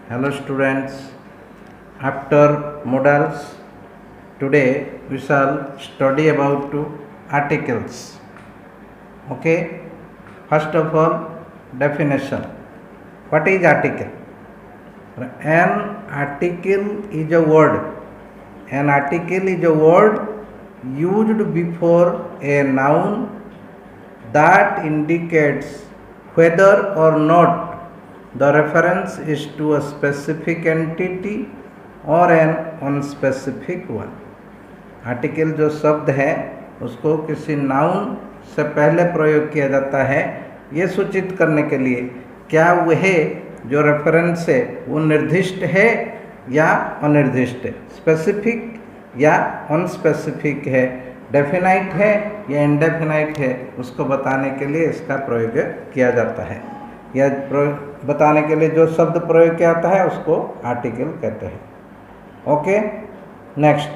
Hello students, after modals, today we shall study about two articles. Okay, first of all, definition. What is article? An article is a word. An article is a word used before a noun that indicates whether or not the reference is to a specific entity और an unspecific one. Article जो शब्द है उसको किसी noun से पहले प्रयोग किया जाता है ये सूचित करने के लिए क्या वह जो रेफरेंस है वो निर्दिष्ट है या अनिर्दिष्ट है, स्पेसिफिक या अनस्पेसिफिक है, डेफिनाइट है या इनडेफिनाइट है, उसको बताने के लिए इसका प्रयोग किया जाता है। या बताने के लिए जो शब्द प्रयोग किया जाता है उसको आर्टिकल कहते हैं। Okay, next,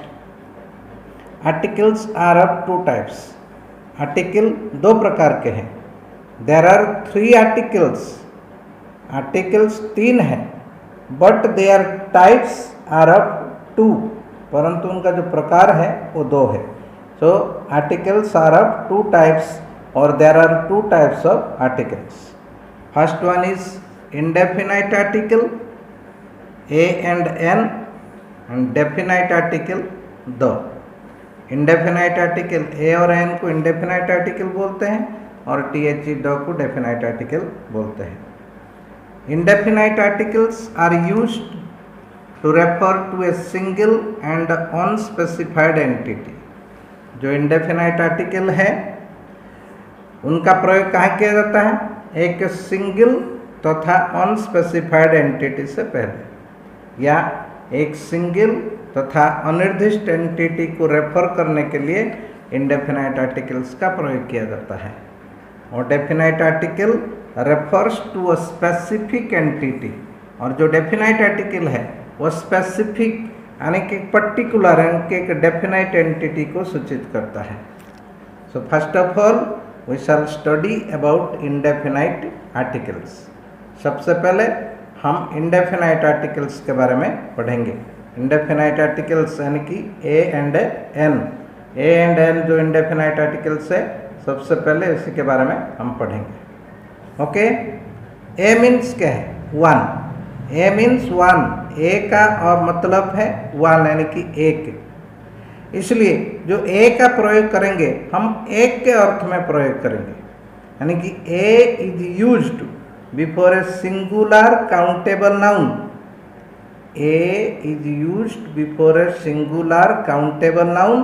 articles are of two types. Article दो प्रकार के हैं। There are 3 articles. आर्टिकल्स 3 हैं, but there types are of 2, परंतु उनका जो प्रकार है वो 2 है। So articles are of 2 types और there are 2 types of articles. First one is indefinite article a and n and definite article the। indefinite article a और n को indefinite article बोलते हैं और th the को definite article बोलते हैं। Indefinite articles are used to refer to a single and unspecified entity। जो indefinite article है उनका प्रयोग कहाँ किया जाता है? एक सिंगल तथा अनस्पेसिफाइड एंटिटी से पहले या एक सिंगल तथा अनिर्दिष्ट एंटिटी को रेफर करने के लिए इंडेफिनाइट आर्टिकल्स का प्रयोग किया जाता है। और definite article refers to a specific entity, और जो डेफिनाइट आर्टिकल है वो स्पेसिफिक यानी कि पर्टिकुलर एक डेफिनाइट एंटिटी को सूचित करता है। So first of all we shall study about indefinite articles। सबसे पहले हम indefinite articles के बारे में पढ़ेंगे। indefinite articles यानी कि a and n। a and n जो indefinite articles है सबसे पहले इसी के बारे में हम पढ़ेंगे। ओके, a means क्या है? 1। a means 1। a का और मतलब है 1 यानी कि एक। इसलिए जो ए का प्रयोग करेंगे हम एक के अर्थ में प्रयोग करेंगे, यानी कि a is used before a singular countable noun. A is used before a singular countable noun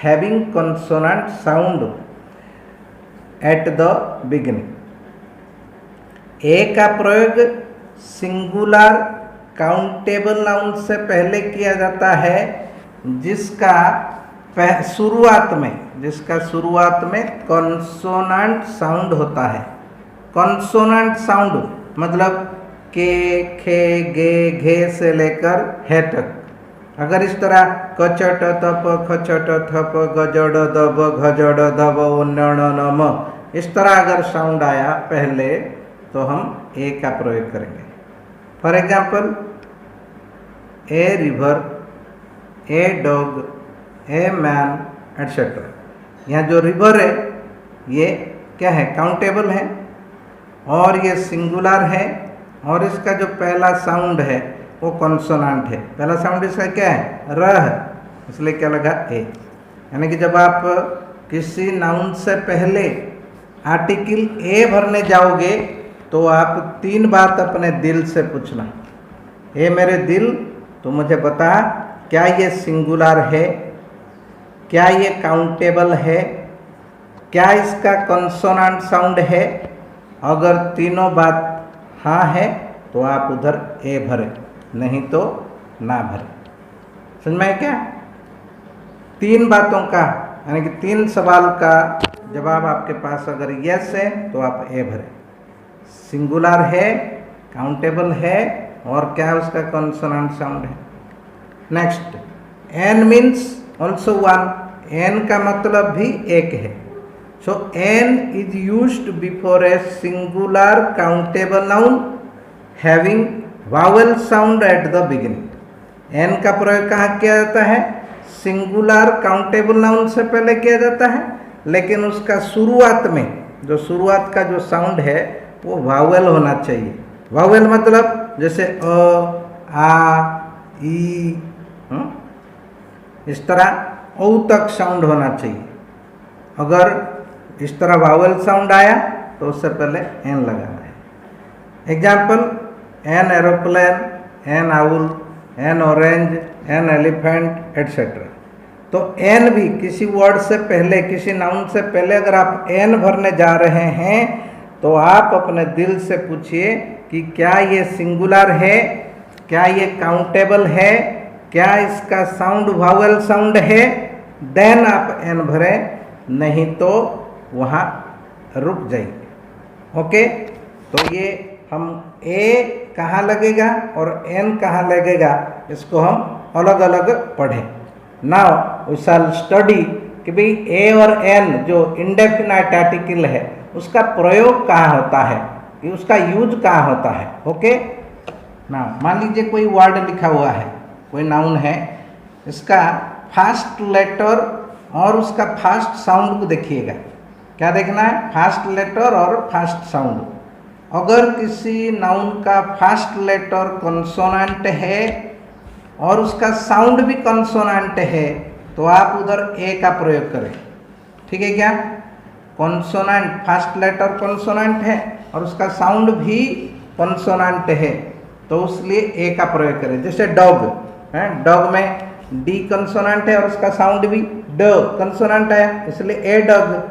having consonant sound at the beginning. A का प्रयोग सिंगुलर काउंटेबल नाउन से पहले किया जाता है जिसका शुरुआत में कॉन्सोनेंट साउंड होता है। कॉन्सोनेंट साउंड मतलब के, खे, गे, घे से लेकर हे तक। अगर इस तरह कचट तप खचट थप गजड़ दब घजड़ दब उन्नण नम इस तरह अगर साउंड आया पहले तो हम ए का प्रयोग करेंगे। For example, a river, a dog, a man etcetera. यहाँ जो रिवर है ये क्या है? काउंटेबल है और ये सिंगुलर है और इसका जो पहला साउंड है वो कॉन्सोनेंट है। पहला साउंड इसका क्या है? र है, इसलिए क्या लगा? ए। यानी कि जब आप किसी नाउन से पहले आर्टिकल ए भरने जाओगे तो आप 3 बात अपने दिल से पूछना। ए मेरे दिल, तो मुझे बता क्या ये सिंगुलर है, क्या ये काउंटेबल है, क्या इसका कॉन्सोनेंट साउंड है। अगर तीनों बात हाँ है तो आप उधर ए भरे, नहीं तो ना भरे। समझ में क्या? 3 बातों का यानी कि 3 सवाल का जवाब आपके पास अगर यस है तो आप ए भरे। सिंगुलर है, काउंटेबल है और क्या उसका कॉन्सोनेंट साउंड है। Next, n means also 1। n का मतलब भी एक है। So n is used before a singular countable noun having vowel sound at the beginning. An का प्रयोग कहाँ किया जाता है? सिंगुलर काउंटेबल नाउन से पहले किया जाता है, लेकिन उसका शुरुआत में जो शुरुआत का जो साउंड है वो वावेल होना चाहिए। वावेल मतलब जैसे अ, आ, ई, इस तरह औ तक साउंड होना चाहिए। अगर इस तरह वावेल साउंड आया तो उससे पहले एन लगाना है। Example, an aeroplane, N owl, N orange, an elephant etcetera. तो एन भी किसी वर्ड से पहले, किसी नाउन से पहले अगर आप एन भरने जा रहे हैं तो आप अपने दिल से पूछिए कि क्या ये सिंगुलर है, क्या ये काउंटेबल है, क्या इसका साउंड वावेल साउंड है, देन आप एन भरें, नहीं तो वहाँ रुक जाइए। ओके, तो ये हम ए कहाँ लगेगा और एन कहाँ लगेगा इसको हम अलग अलग पढ़ें। नाउ वी शैल स्टडी कि भाई ए और एन जो इंडेफिनाइट आर्टिकल है उसका प्रयोग कहाँ होता है, उसका यूज कहाँ होता है। ओके, ना मान लीजिए कोई वर्ड लिखा हुआ है, कोई नाउन है, इसका फर्स्ट लेटर और उसका फर्स्ट साउंड को देखिएगा। क्या देखना है? फर्स्ट लेटर और फर्स्ट साउंड। अगर किसी नाउन का फर्स्ट लेटर कंसोनेंट है और उसका साउंड भी कंसोनेंट है तो आप उधर ए का प्रयोग करें। ठीक है क्या? कंसोनेंट, फर्स्ट लेटर कंसोनेंट है और उसका साउंड भी कंसोनेंट है तो इसलिए ए का प्रयोग करें। जैसे डॉग है, डॉग में डी कंसोनेंट है और उसका साउंड भी ड कंसोनेंट है, इसलिए ए डॉग।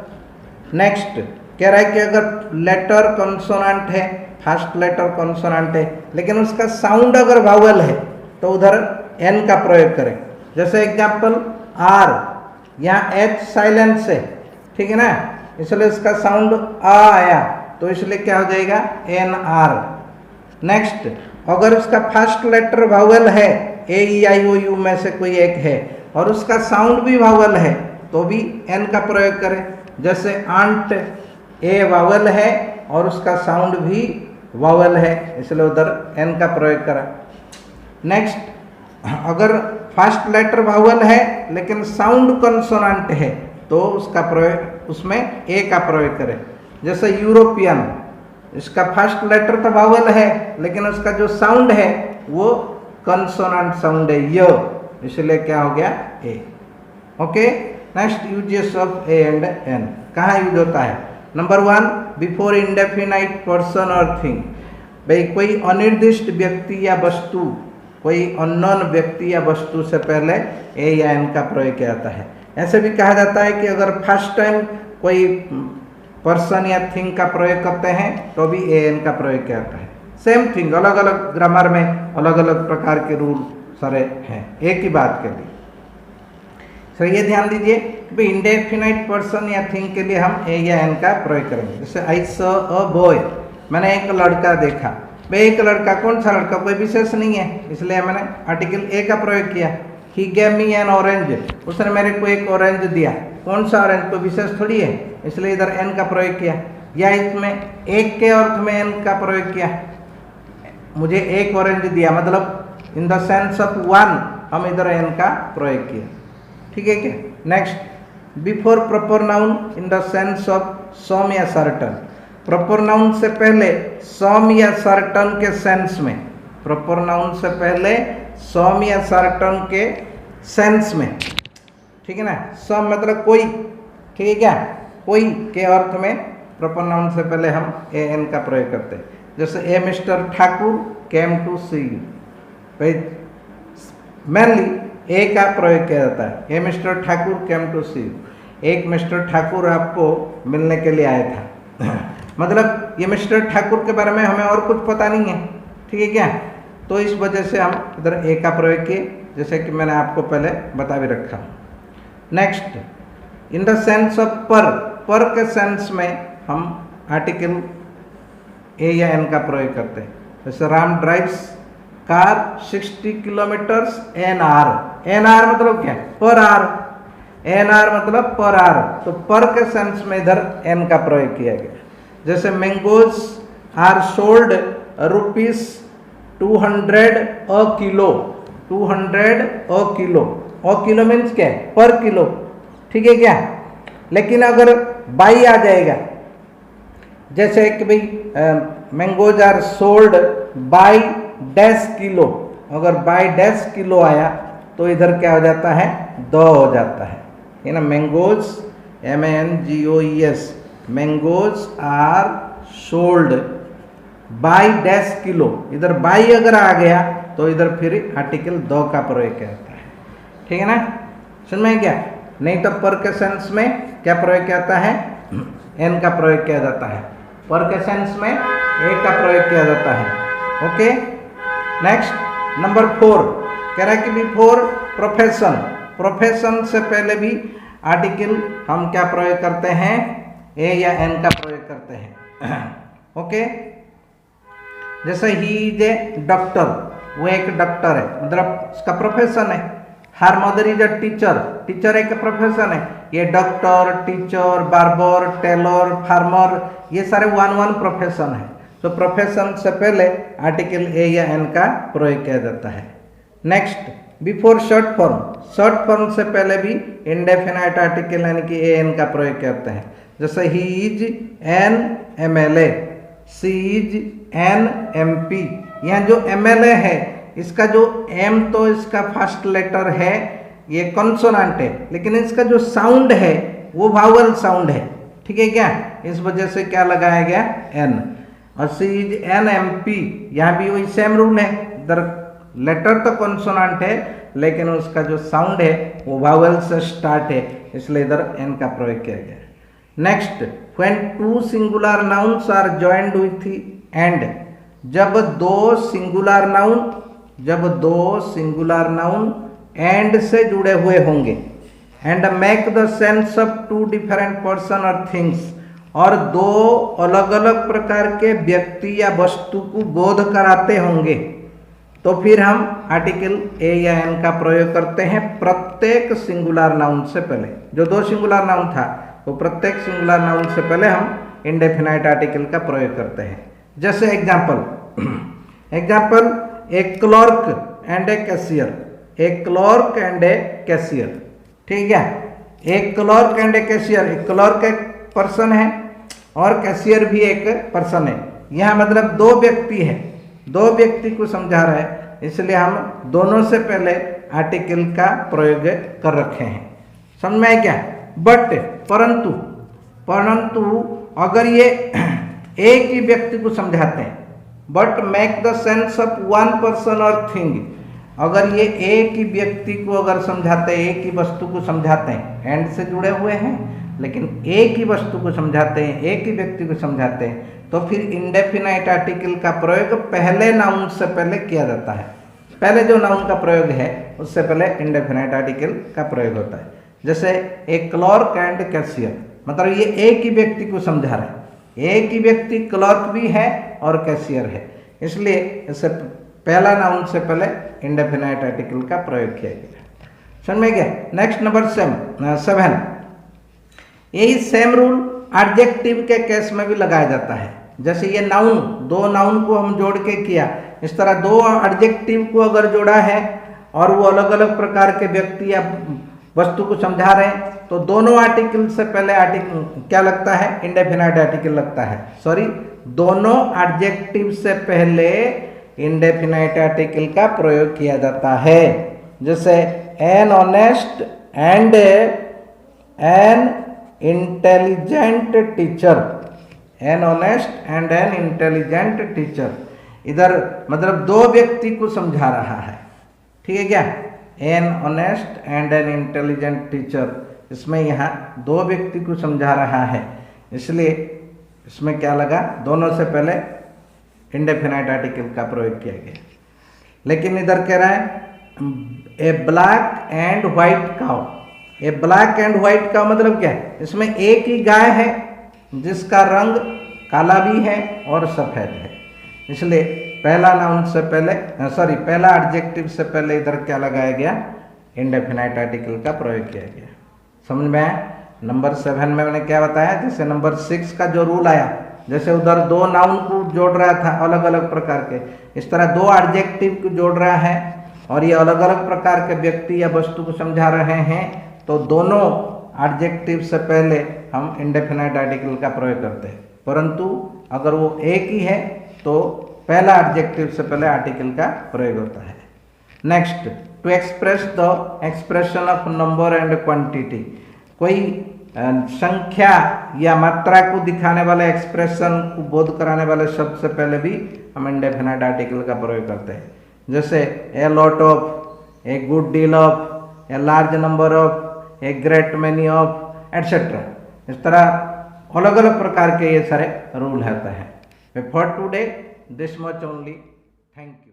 नेक्स्ट कह रहा है कि अगर लेटर कंसोनेंट है, फर्स्ट लेटर कंसोनेंट है, लेकिन उसका साउंड अगर वावेल है तो उधर एन का प्रयोग करें। जैसे एग्जाम्पल, आर, यहाँ एच साइलेंस है, ठीक है ना, इसलिए इसका साउंड आ आया तो इसलिए क्या हो जाएगा? N R. नेक्स्ट, अगर उसका फर्स्ट लेटर वावेल है, ए ई आई ओ यू में से कोई एक है और उसका साउंड भी वावेल है तो भी एन का प्रयोग करें। जैसे आंट, ए वावेल है और उसका साउंड भी वावेल है, इसलिए उधर एन का प्रयोग करें। नेक्स्ट, अगर फर्स्ट लेटर वावेल है लेकिन साउंड कंसोनेंट है तो उसका प्रयोग, उसमें ए का प्रयोग करें। जैसे यूरोपियन, इसका फर्स्ट लेटर तो वावेल है लेकिन उसका जो साउंड है वो कंसोनेंट साउंड है, य, इसलिए क्या हो गया? A. Okay, next, uses of a and an कहाँ यूज होता है? नंबर 1, बिफोर इंडेफिनाइट पर्सन और थिंग। भाई कोई अनिर्दिष्ट व्यक्ति या वस्तु, कोई अननोन व्यक्ति या वस्तु से पहले ए या एन का प्रयोग किया जाता है। ऐसे भी कहा जाता है कि अगर फर्स्ट टाइम कोई पर्सन या थिंग का प्रयोग करते हैं तो भी ए एन का प्रयोग किया जाता है। सेम थिंग, अलग अलग ग्रामर में अलग अलग प्रकार के रूल सारे हैं एक ही बात के लिए। सर ये ध्यान दीजिए कि इंडेफिनाइट पर्सन या थिंग के लिए हम ए या एन का प्रयोग करेंगे। जैसे आई सॉ अ बॉय, मैंने एक लड़का देखा। भाई एक लड़का, कौन सा लड़का? कोई विशेष नहीं है, इसलिए मैंने आर्टिकल ए का प्रयोग किया। He gave me N orange, उसने मेरे को एक ऑरेंज दिया। कौन सा ऑरेंज? कोई विशेष थोड़ी है, इसलिए इधर एन का प्रयोग किया। या इसमें एक के अर्थ में एन का प्रयोग किया, मुझे एक ऑरेंज दिया, मतलब in the sense of one, हम इधर एन का प्रयोग किया। ठीक है क्या? Next, before proper noun in the sense of some या सर्टन। प्रॉपर नाउन से पहले सम या सर्टन के सेंस में, प्रॉपर नाउन से पहले सम या सर्टन के सेंस में, ठीक है ना, सम मतलब कोई, ठीक है क्या, कोई के अर्थ में प्रॉपर नाउन से पहले हम ए एन का प्रयोग करते हैं। जैसे a mister Thakur came to see you, भाई मेनली ए का प्रयोग किया जाता है। A mister Thakur came to see you, एक मिस्टर ठाकुर आपको मिलने के लिए आया था मतलब ये मिस्टर ठाकुर के बारे में हमें और कुछ पता नहीं है, ठीक है क्या, तो इस वजह से हम इधर ए का प्रयोग किए, जैसे कि मैंने आपको पहले बता भी रखा। Next, in the sense of पर, पर के सेंस में हम आर्टिकल ए या एन का प्रयोग करते हैं। जैसे Ram drives car 60 kilometres an hour. An hour मतलब क्या? पर आर। एन आर मतलब पर आर, तो पर के सेंस में इधर एन का प्रयोग किया गया। जैसे mangoes are sold 200 a kilo, 200 a kilo, a kilo means क्या है, पर किलो, ठीक है क्या। लेकिन अगर बाई आ जाएगा, जैसे कि भाई mangoes are sold by dash kilo, अगर बाई डैश किलो आया तो इधर क्या हो जाता है, द हो जाता है ना। Mangoes MANGOES, mangoes are sold by dash kilo, इधर बाई अगर आ गया तो इधर फिर आर्टिकल द का प्रयोग करता है, ठीक है ना। समझ में क्या, नहीं तो पर के सेंस में क्या प्रयोग किया जाता है, एन का प्रयोग किया जाता है, पर के सेंस में ए का प्रयोग किया जाता है। ओके, नेक्स्ट नंबर 4 कह रहा है कि बिफोर प्रोफेशन, प्रोफेशन से पहले भी आर्टिकल हम क्या प्रयोग करते हैं, ए या एन का प्रयोग करते हैं। ओके, जैसे ही इज ए डॉक्टर, वो एक डॉक्टर है, मतलब उसका प्रोफेशन है। Her mother is a teacher, teacher एक प्रोफेशन है। ये doctor, teacher, barber, tailor, farmer, ये सारे वन प्रोफेशन है। तो प्रोफेशन से पहले आर्टिकल ए या एन का प्रयोग किया जाता है। Next before short form, short form से पहले भी इंडेफिनाइट आर्टिकल यानी कि ए एन का प्रयोग करते हैं। जैसे he is an MLA, she is an MP। यहाँ जो MLA है, इसका जो M तो इसका फर्स्ट लेटर है, ये कॉन्सोनेंट है, लेकिन इसका जो साउंड है वो वावल साउंड है, ठीक है क्या। इस वजह से क्या लगाया गया, N। और सी इज एन MP, यहाँ भी वही सेम रूल है, इधर लेटर तो कॉन्सोनेंट है लेकिन उसका जो साउंड है वो वावल से स्टार्ट है, इसलिए इधर N का प्रयोग किया गया। Next, when two singular nouns are joined with and, जब दो सिंगुलर नाउन एंड से जुड़े हुए होंगे, and make the sense of two different person और थिंग्स, और दो अलग अलग प्रकार के व्यक्ति या वस्तु को बोध कराते होंगे, तो फिर हम आर्टिकल ए या एन का प्रयोग करते हैं प्रत्येक सिंगुलर नाउन से पहले। जो दो सिंगुलर नाउन था तो प्रत्येक सिंगुलर नाउन से पहले हम इंडेफिनाइट आर्टिकल का प्रयोग करते हैं। जैसे example A clerk and A cashier, A clerk and A cashier, ठीक है। एक क्लर्क एंड ए कैशियर, एक क्लर्क एक पर्सन है और कैशियर भी एक पर्सन है। यहाँ मतलब दो व्यक्ति है, दो व्यक्ति को समझा रहा है, इसलिए हम दोनों से पहले आर्टिकल का प्रयोग कर रखे हैं। समझ में आया क्या। बट परंतु अगर ये एक ही व्यक्ति को समझाते हैं, but make the sense of one person और थिंग, अगर ये एक ही व्यक्ति को अगर समझाते हैं, एक ही वस्तु को समझाते हैं, एंड से जुड़े हुए हैं, लेकिन एक ही वस्तु को समझाते हैं, एक ही व्यक्ति को समझाते हैं, तो फिर इंडेफिनाइट आर्टिकल का प्रयोग पहले नाउन से पहले किया जाता है। पहले जो नाउन का प्रयोग है उससे पहले इंडेफिनाइट आर्टिकल का प्रयोग होता है। जैसे ए क्लर्क एंड कैशियर, मतलब ये एक ही व्यक्ति को समझा रहे हैं, एक ही व्यक्ति क्लर्क भी है और कैशियर है, इसलिए इससे पहला नाउन से पहले इंडेफिनाइट आर्टिकल का प्रयोग किया गया। समझ में गया। नेक्स्ट नंबर 7, यही सेम रूल एडजेक्टिव के केस में भी लगाया जाता है। जैसे ये नाउन, दो नाउन को हम जोड़ के किया, इस तरह दो एडजेक्टिव को अगर जोड़ा है और वो अलग अलग प्रकार के व्यक्ति या वस्तु को समझा रहे हैं, तो दोनों आर्टिकल से पहले आर्टिकल क्या लगता है, इंडेफिनाइट आर्टिकल लगता है। सॉरी, दोनों एडजेक्टिव से पहले इंडेफिनाइट आर्टिकल का प्रयोग किया जाता है। जैसे an honest and an intelligent teacher, an honest and an intelligent teacher, इधर मतलब दो व्यक्ति को समझा रहा है, ठीक है क्या। An honest and an intelligent teacher, इसमें यहाँ दो व्यक्ति को समझा रहा है, इसलिए इसमें क्या लगा, दोनों से पहले इंडेफिनाइट आर्टिकल का प्रयोग किया गया। लेकिन इधर कह रहा है a black and white cow, a black and white cow मतलब क्या है, इसमें एक ही गाय है जिसका रंग काला भी है और सफ़ेद है, इसलिए पहला नाउन से पहले पहला एडजेक्टिव से पहले इधर क्या लगाया गया, इंडेफिनाइट आर्टिकल का प्रयोग किया गया। समझ में आया। नंबर 7 में मैंने क्या बताया, जैसे नंबर 6 का जो रूल आया जैसे उधर दो नाउन को जोड़ रहा था अलग अलग प्रकार के, इस तरह दो एडजेक्टिव को जोड़ रहा है और ये अलग अलग प्रकार के व्यक्ति या वस्तु को समझा रहे हैं, तो दोनों एडजेक्टिव से पहले हम इंडेफिनाइट आर्टिकल का प्रयोग करते हैं। परंतु अगर वो एक ही है तो पहला एडजेक्टिव से पहले आर्टिकल का प्रयोग होता है। Next, to express the expression of number and quantity, कोई संख्या या मात्रा को दिखाने वाले एक्सप्रेशन को बोध कराने वाले शब्द से पहले भी हम इंडेफिनाइट आर्टिकल का प्रयोग करते हैं। जैसे a lot of, a good deal of, a large number of, a great many of etcetera. इस तरह अलग अलग प्रकार के ये सारे रूल होते हैं। For today this much only, thank you.